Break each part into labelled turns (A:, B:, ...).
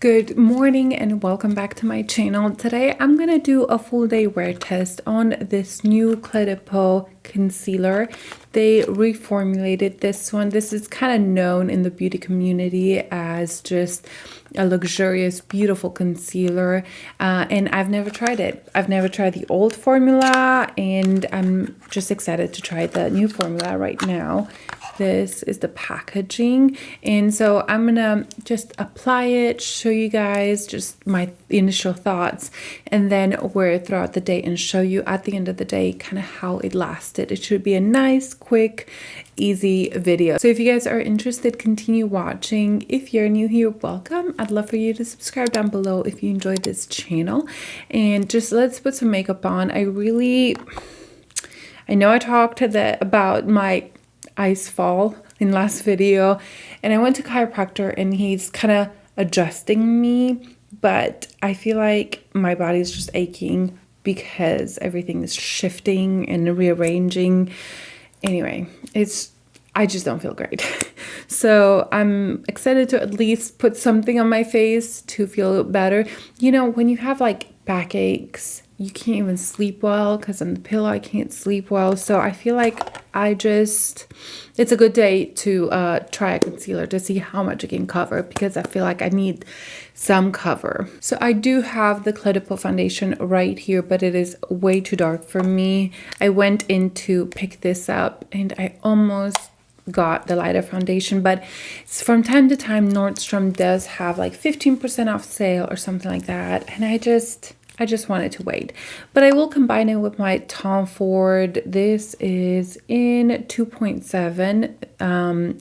A: Good morning and welcome back to my channel. Today I'm going to do a full day wear test on this new CLÉ de Peau concealer. They reformulated this one. This is kind of known in the beauty community as just a luxurious, beautiful concealer. And I've never tried it. I've never tried the old formula and I'm just excited to try the new formula right now. This is the packaging, and so I'm gonna just apply it, show you guys just my initial thoughts, and then wear it throughout the day and show you at the end of the day kind of how it lasted. It should be a nice, quick, easy video. So if you guys are interested, continue watching. If you're new here, welcome. I'd love for you to subscribe down below if you enjoyed this channel, and just let's put some makeup on. I know I talked about my ice fall in last video, and I went to chiropractor and he's kind of adjusting me, but I feel like my body's just aching because everything is shifting and rearranging. Anyway, I just don't feel great. So I'm excited to at least put something on my face to feel better. You know, when you have like backaches, you can't even sleep well because on the pillow I can't sleep well. So I feel like it's a good day to try a concealer to see how much it can cover, because I feel like I need some cover. So I do have the CLÉ de Peau foundation right here, but it is way too dark for me. I went in to pick this up and I almost got the lighter foundation, but from time to time Nordstrom does have like 15% off sale or something like that, and I just wanted to wait. But I will combine it with my Tom Ford. This is in 2.7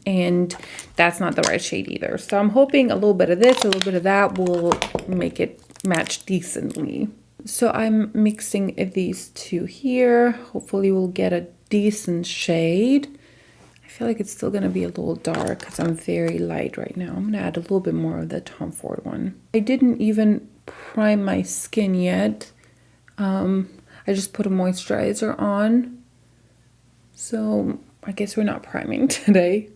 A: and that's not the right shade either, so I'm hoping a little bit of this, a little bit of that will make it match decently. So I'm mixing these two here. Hopefully we'll get a decent shade. I feel like it's still going to be a little dark because I'm very light right now. I'm going to add a little bit more of the Tom Ford one. I didn't even prime my skin yet. I just put a moisturizer on. So I guess we're not priming today.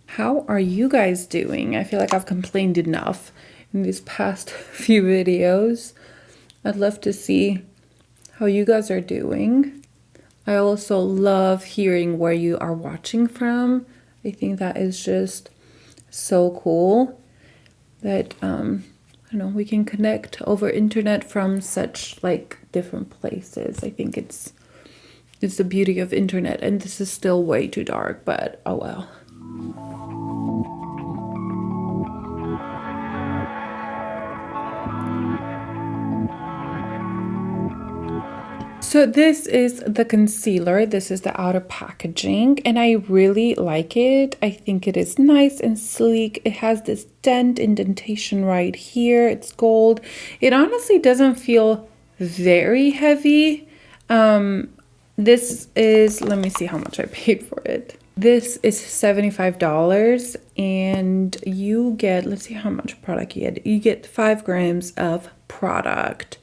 A: How are you guys doing? I feel like I've complained enough in these past few videos. I'd love to see how you guys are doing. I also love hearing where you are watching from. I think that is just so cool that I don't know, we can connect over internet from such like different places. I think it's the beauty of internet, and this is still way too dark, but oh well. So this is the concealer. This is the outer packaging, and I really like it. I think it is nice and sleek. It has this indentation right here. It's gold. It honestly doesn't feel very heavy. This is, let me see how much I paid for it. This is $75, and you get, let's see how much product you get. You get 5 grams of product.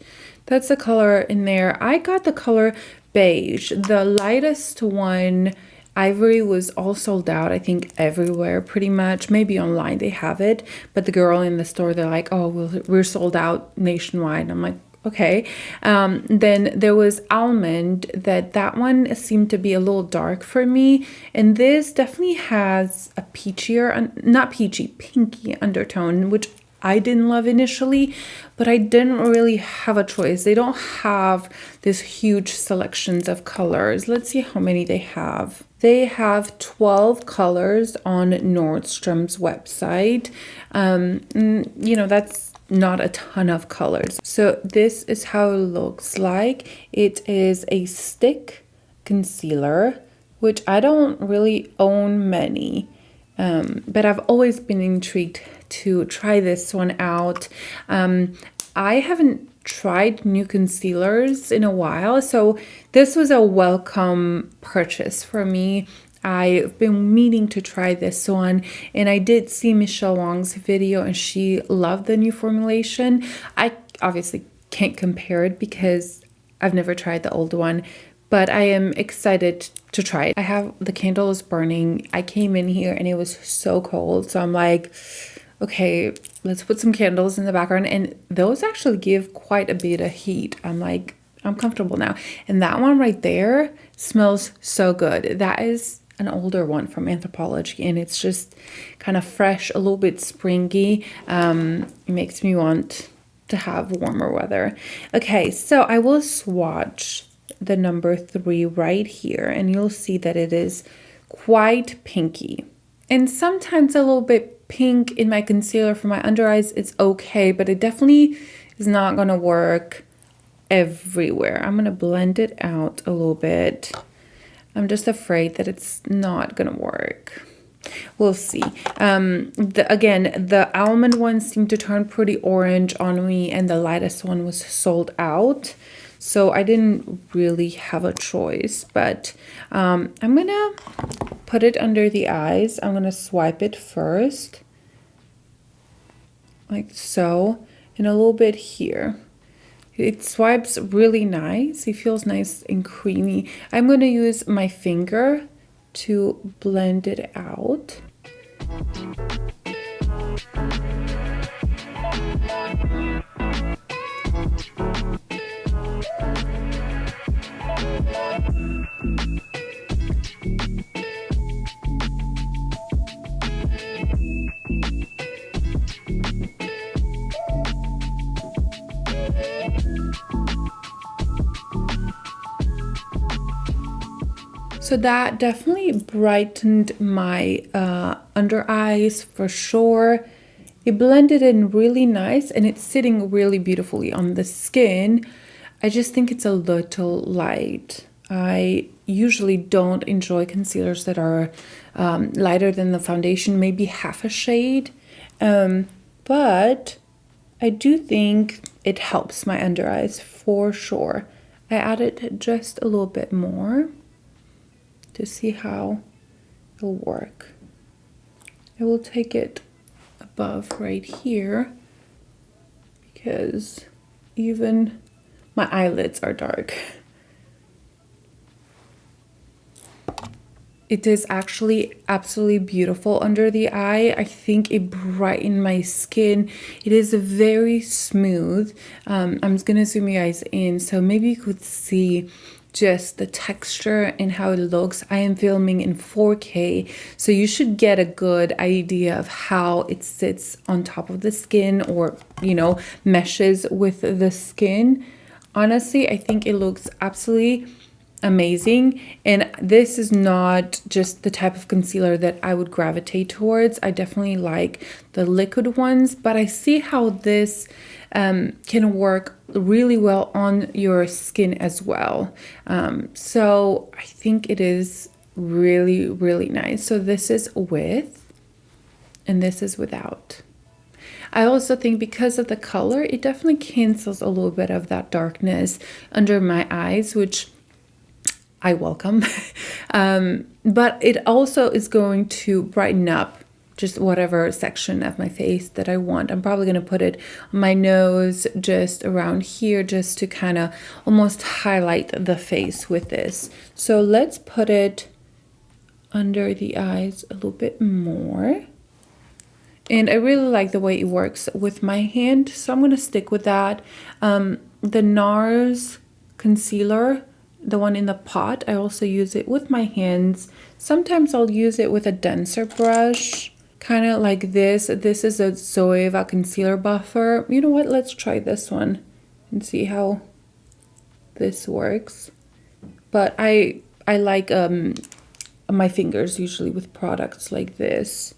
A: That's the color in there. I got the color beige. The lightest one, ivory, was all sold out, I think everywhere pretty much. Maybe online they have it, but the girl in the store, they're like, oh, we're sold out nationwide. I'm like, okay. Then there was almond. That one seemed to be a little dark for me, and this definitely has a peachier, not peachy, pinky undertone, which I didn't love initially, but I didn't really have a choice. They don't have this huge selections of colors. Let's see how many they have. They have 12 colors on Nordstrom's website. You know, that's not a ton of colors. So this is how it looks like. It is a stick concealer, which I don't really own many. But I've always been intrigued to try this one out. I haven't tried new concealers in a while, so this was a welcome purchase for me. I've been meaning to try this one, and I did see Michelle Wong's video and she loved the new formulation. I obviously can't compare it because I've never tried the old one, but I am excited to try it. I have the candles burning. I came in here and it was so cold, so I'm like, okay, let's put some candles in the background, and those actually give quite a bit of heat. I'm like, I'm comfortable now. And that one right there smells so good. That is an older one from Anthropologie, and it's just kind of fresh, a little bit springy. It makes me want to have warmer weather. Okay, so I will swatch the number 3 right here, and you'll see that it is quite pinky. And sometimes a little bit pink in my concealer for my under eyes. It's okay, but it definitely is not going to work everywhere. I'm going to blend it out a little bit. I'm just afraid that it's not going to work. We'll see. Again, the almond ones seem to turn pretty orange on me, and the lightest one was sold out. So I didn't really have a choice, but I'm going to put it under the eyes. I'm going to swipe it first, like so, and a little bit here. It swipes really nice. It feels nice and creamy. I'm going to use my finger to blend it out. So that definitely brightened my under eyes for sure. It blended in really nice, and it's sitting really beautifully on the skin. I just think it's a little light. I usually don't enjoy concealers that are lighter than the foundation, maybe half a shade. But I do think it helps my under eyes for sure. I added just a little bit more to see how it'll work. I will take it above right here because even my eyelids are dark. It is actually absolutely beautiful under the eye. I think it brightened my skin. It is very smooth. I'm just gonna zoom you guys in so maybe you could see just the texture and how it looks. I am filming in 4K, so you should get a good idea of how it sits on top of the skin, or you know, meshes with the skin. Honestly, I think it looks absolutely amazing, and this is not just the type of concealer that I would gravitate towards. I definitely like the liquid ones, but I see how this can work really well on your skin as well. So I think it is really, really nice. So this is with, and this is without. I also think because of the color, it definitely cancels a little bit of that darkness under my eyes, which I welcome. But it also is going to brighten up just whatever section of my face that I want. I'm probably going to put it on my nose, just around here, just to kind of almost highlight the face with this. So let's put it under the eyes a little bit more. And I really like the way it works with my hand, so I'm going to stick with that. The NARS concealer, the one in the pot, I also use it with my hands. Sometimes I'll use it with a denser brush, kind of like this. This is a Zoeva concealer buffer. You know what? Let's try this one and see how this works. But I like my fingers usually with products like this.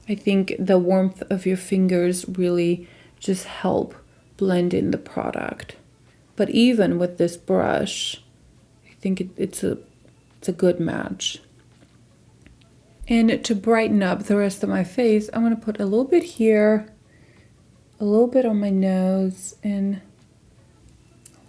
A: I think the warmth of your fingers really just help blend in the product. But even with this brush, I think it's a good match. And to brighten up the rest of my face, I'm going to put a little bit here, a little bit on my nose, and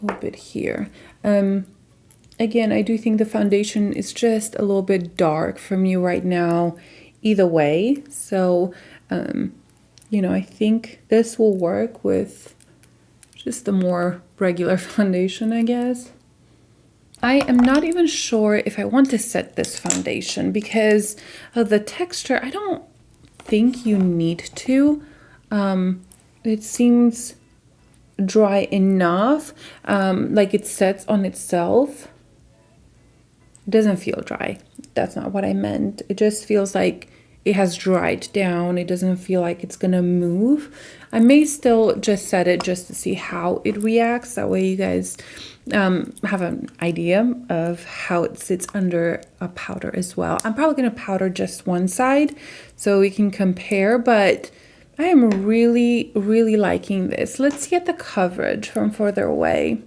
A: a little bit here. Again, I do think the foundation is just a little bit dark for me right now, either way. So, you know, I think this will work with just the more regular foundation, I guess. I am not even sure if I want to set this foundation because of the texture. I don't think you need to. It seems dry enough, like it sets on itself. It doesn't feel dry. That's not what I meant. It just feels like it has dried down. It doesn't feel like it's gonna move. I may still just set it just to see how it reacts. That way you guys have an idea of how it sits under a powder as well. I'm probably gonna powder just one side so we can compare, but I am really, really liking this. Let's get the coverage from further away.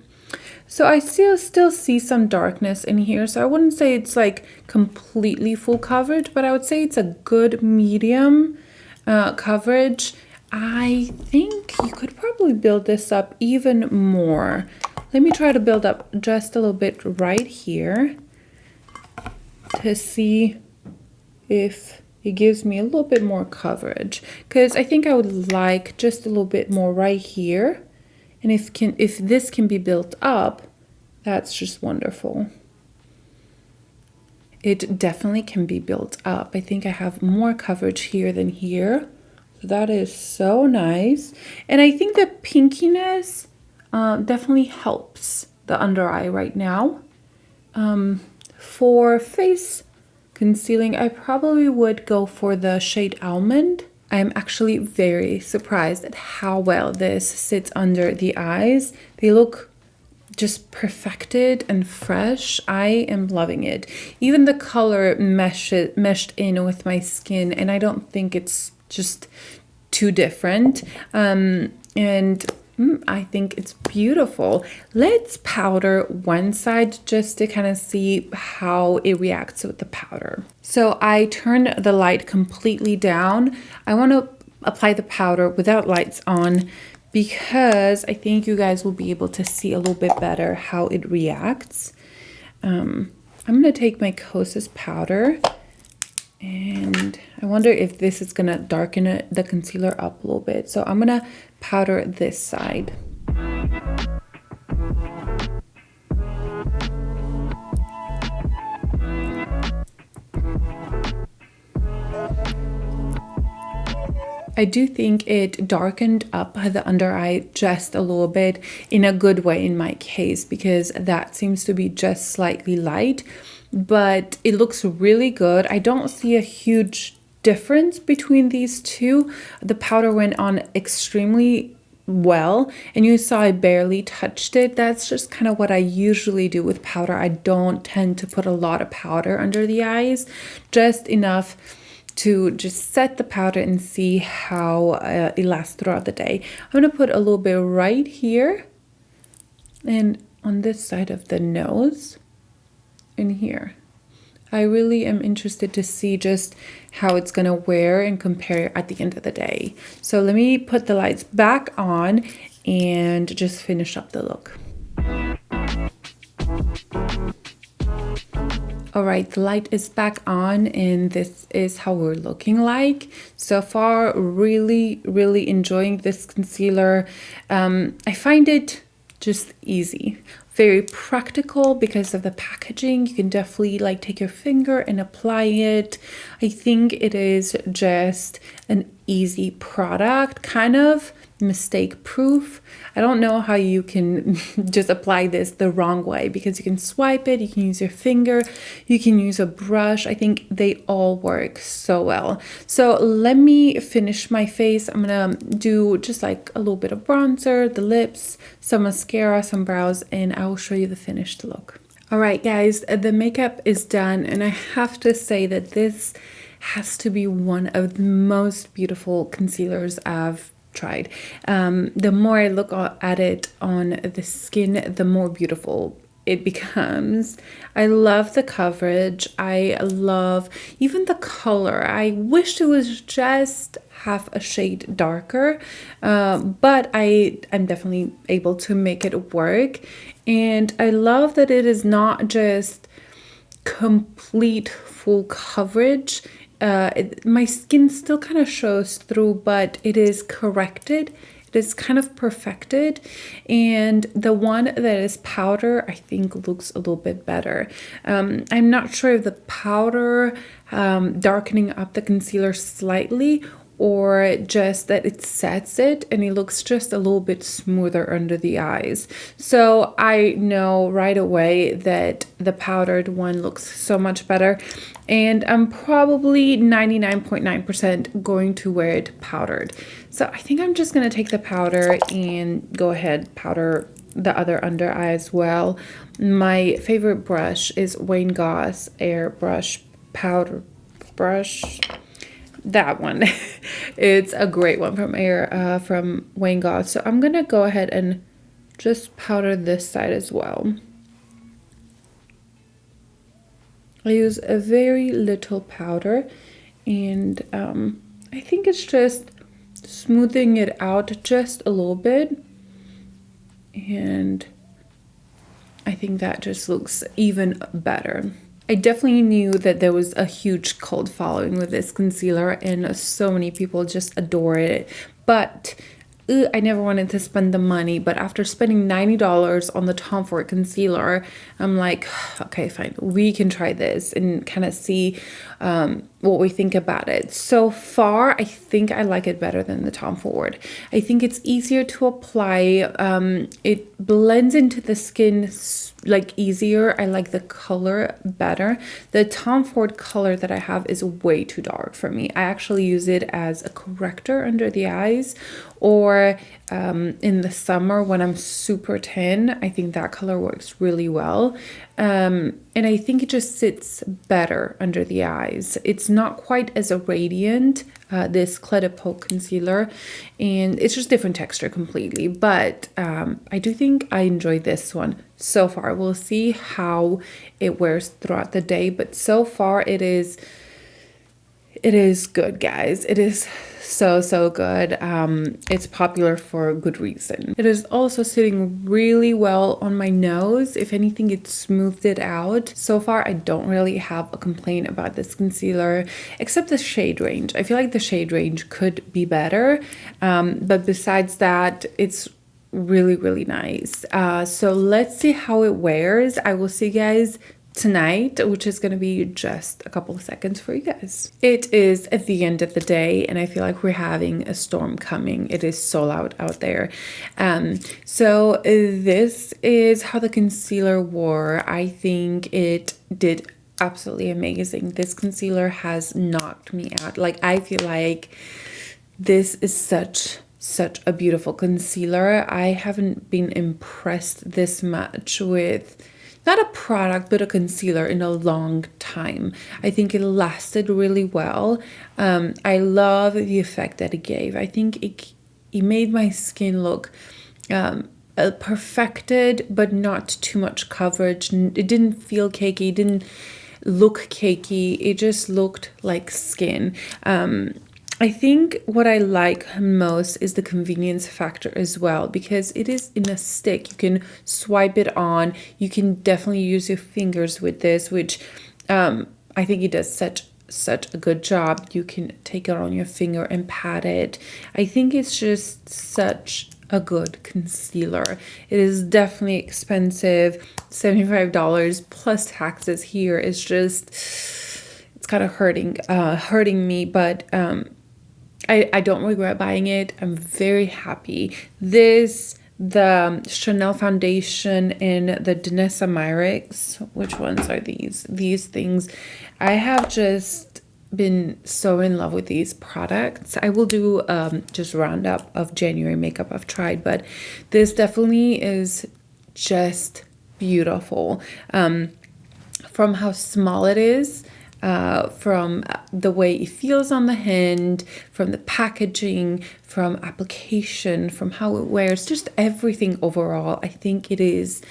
A: So I still see some darkness in here. So I wouldn't say it's like completely full coverage, but I would say it's a good medium coverage. I think you could probably build this up even more. Let me try to build up just a little bit right here to see if it gives me a little bit more coverage, because I think I would like just a little bit more right here. And if this can be built up, that's just wonderful. It definitely can be built up. I think I have more coverage here than here. So that is so nice. And I think the pinkiness definitely helps the under eye right now. For face concealing, I probably would go for the shade Almond. I am actually very surprised at how well this sits under the eyes. They look just perfected and fresh. I am loving it. Even the color meshed in with my skin, and I don't think it's just too different. I think it's beautiful. Let's powder one side just to kind of see how it reacts with the powder. So I turn the light completely down. I want to apply the powder without lights on because I think you guys will be able to see a little bit better how it reacts. I'm going to take my Kosas powder, and I wonder if this is going to darken the concealer up a little bit. So I'm going to powder this side. I do think it darkened up the under eye just a little bit, in a good way in my case, because that seems to be just slightly light, but it looks really good. I don't see a huge difference between these two. The powder went on extremely well, and you saw I barely touched it. That's just kind of what I usually do with powder. I don't tend to put a lot of powder under the eyes, just enough to just set the powder and see how it lasts throughout the day. I'm going to put a little bit right here and on this side of the nose and here. I really am interested to see just how it's going to wear and compare at the end of the day. So let me put the lights back on and just finish up the look. All right, the light is back on, and this is how we're looking like. So far, really, really enjoying this concealer. I find it just easy, very practical because of the packaging. You can definitely like take your finger and apply it. I think it is just an easy product, kind of mistake proof. I don't know how you can just apply this the wrong way, because you can swipe it, you can use your finger, you can use a brush. I think they all work so well. So let me finish my face. I'm gonna do just like a little bit of bronzer, the lips, some mascara, some brows, and I will show you the finished look. All right, guys, the makeup is done, and I have to say that this has to be one of the most beautiful concealers I've tried. The more I look at it on the skin, the more beautiful it becomes. I love the coverage. I love even the color. I wish it was just half a shade darker, but I'm definitely able to make it work. And I love that it is not just complete full coverage. My skin still kind of shows through, but it is corrected. It is kind of perfected. And the one that is powder, I think looks a little bit better. I'm not sure if the powder darkening up the concealer slightly, or just that it sets it and it looks just a little bit smoother under the eyes. So I know right away that the powdered one looks so much better, and I'm probably 99.9% going to wear it powdered. So I think I'm just going to take the powder and go ahead powder the other under eye as well. My favorite brush is Wayne Goss Airbrush Powder Brush. That one. It's a great one from Wayne Goss. So I'm gonna go ahead and just powder this side as well. I use a very little powder, and I think it's just smoothing it out just a little bit, and I think that just looks even better. I definitely knew that there was a huge cult following with this concealer, and so many people just adore it, but I never wanted to spend the money. But after spending $90 on the Tom Ford concealer, I'm like, okay, fine, we can try this and kind of see what we think about it. So far, I think I like it better than the Tom Ford. I think it's easier to apply. It blends into the skin like easier. I like the color better. The Tom Ford color that I have is way too dark for me. I actually use it as a corrector under the eyes, or in the summer when I'm super tan. I think that color works really well. And I think it just sits better under the eyes. It's not quite as a radiant, this Clé de Peau concealer, and it's just different texture completely. But I do think I enjoy this one so far. We'll see how it wears throughout the day, but so far it is good, guys. It is so good. It's popular for a good reason. It is also sitting really well on my nose. If anything, it smoothed it out. So far, I don't really have a complaint about this concealer, except the shade range. I feel like the shade range could be better, but besides that, it's really nice. So let's see how it wears. I will see you guys tonight, which is going to be just a couple of seconds for you guys. It is at the end of the day, and I feel like we're having a storm coming. It is so loud out there. So this is how the concealer wore. I think it did absolutely amazing. This concealer has knocked me out. Like, I feel like this is such a beautiful concealer. I haven't been impressed this much with not a product, but a concealer in a long time. I think it lasted really well. I love the effect that it gave. I think it made my skin look perfected, but not too much coverage. It didn't feel cakey, it didn't look cakey. It just looked like skin. I think what I like most is the convenience factor as well, because it is in a stick. You can swipe it on. You can definitely use your fingers with this, which I think it does such a good job. You can take it on your finger and pat it. I think it's just such a good concealer. It is definitely expensive. $75 plus taxes here is just, it's kind of hurting me, but I don't regret buying it. I'm very happy. The Chanel foundation and the Danessa Myricks, which ones are these? These things. I have just been so in love with these products. I will do just a roundup of January makeup I've tried, but this definitely is just beautiful. From how small it is, from the way it feels on the hand, from the packaging, from application, from how it wears, just everything overall. I think it is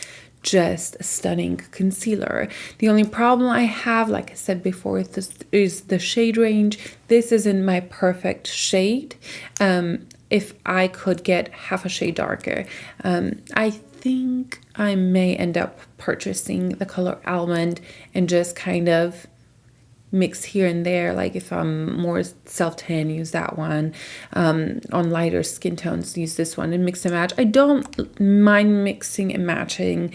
A: just a stunning concealer. The only problem I have, like I said before, is the shade range. This isn't my perfect shade. If I could get half a shade darker, I think I may end up purchasing the color Almond and just kind of mix here and there. Like if I'm more self-tan, use that one. On lighter skin tones, use this one and mix and match. I don't mind mixing and matching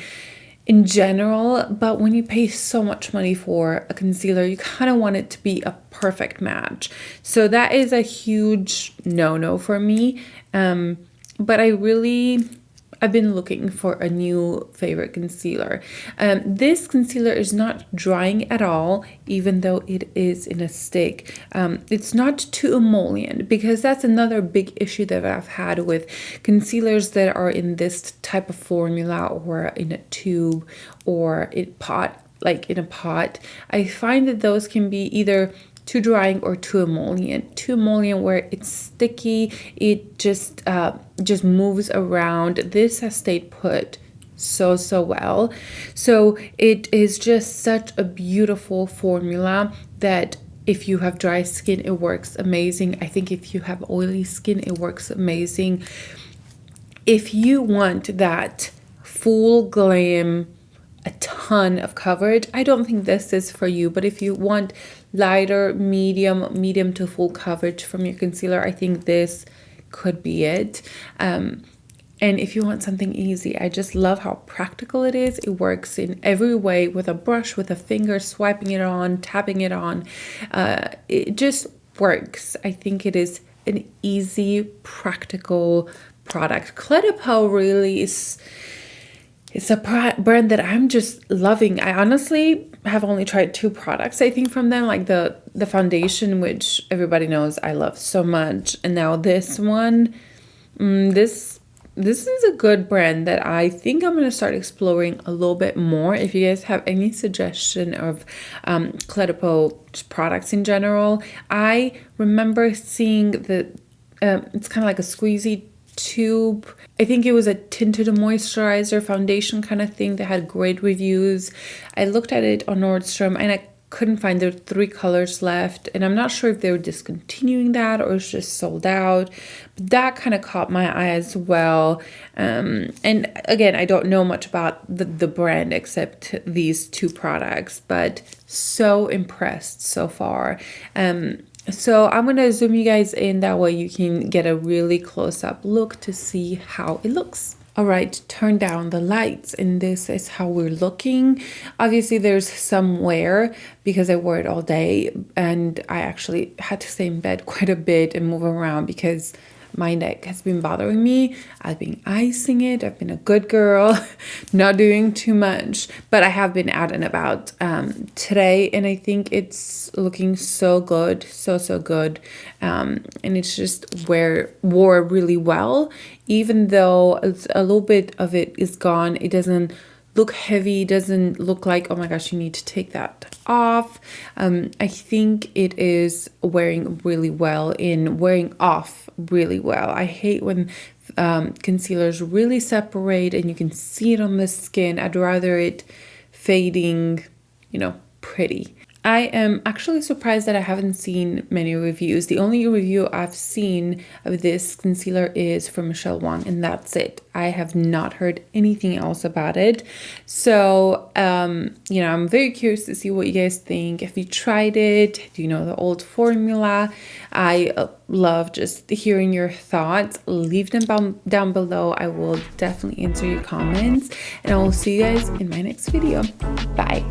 A: in general, but when you pay so much money for a concealer, you kind of want it to be a perfect match. So that is a huge no-no for me. But I've been looking for a new favorite concealer. This concealer is not drying at all, even though it is in a stick. It's not too emollient, because that's another big issue that I've had with concealers that are in this type of formula, or in a tube, or in pot, like in a pot. I find that those can be either too drying or too emollient. Too emollient where it's sticky, it just moves around. This has stayed put so well. So it is just such a beautiful formula that if you have dry skin, it works amazing. I think if you have oily skin, it works amazing. If you want that full glam, a ton of coverage, I don't think this is for you. But if you want lighter, medium to full coverage from your concealer, I think this could be it. And if you want something easy, I just love how practical it is. It works in every way, with a brush, with a finger, swiping it on, tapping it on. It just works. I think it is an easy, practical product. CLÉ de Peau really is... It's a brand that I'm just loving. I honestly have only tried 2 products, I think, from them, like the foundation, which everybody knows I love so much, and now this one. This is a good brand that I think I'm going to start exploring a little bit more. If you guys have any suggestion of CLÉ de Peau products in general, I remember seeing that it's kind of like a squeezy tube. I think it was a tinted moisturizer foundation kind of thing that had great reviews. I looked at it on Nordstrom and I couldn't find, there were 3 colors left, and I'm not sure if they were discontinuing that or it's just sold out. But that kind of caught my eye as well. And again, I don't know much about the brand except these 2 products, but so impressed so far. So I'm going to zoom you guys in, that way you can get a really close-up look to see how it looks. All right, turn down the lights, and this is how we're looking. Obviously, there's some wear because I wore it all day, and I actually had to stay in bed quite a bit and move around because my neck has been bothering me. I've been icing it. I've been a good girl, not doing too much, but I have been out and about today, and I think it's looking so good, so good. And it's just wore really well, even though it's a little bit of it is gone. It doesn't look heavy, doesn't look like, oh my gosh, you need to take that off. I think it is wearing really well, wearing off really well. I hate when concealers really separate and you can see it on the skin. I'd rather it fading, pretty. I am actually surprised that I haven't seen many reviews. The only review I've seen of this concealer is from Michelle Wang, and that's it. I have not heard anything else about it. So, I'm very curious to see what you guys think. If you tried it, do you know the old formula? I love just hearing your thoughts. Leave them down below. I will definitely answer your comments, and I will see you guys in my next video. Bye.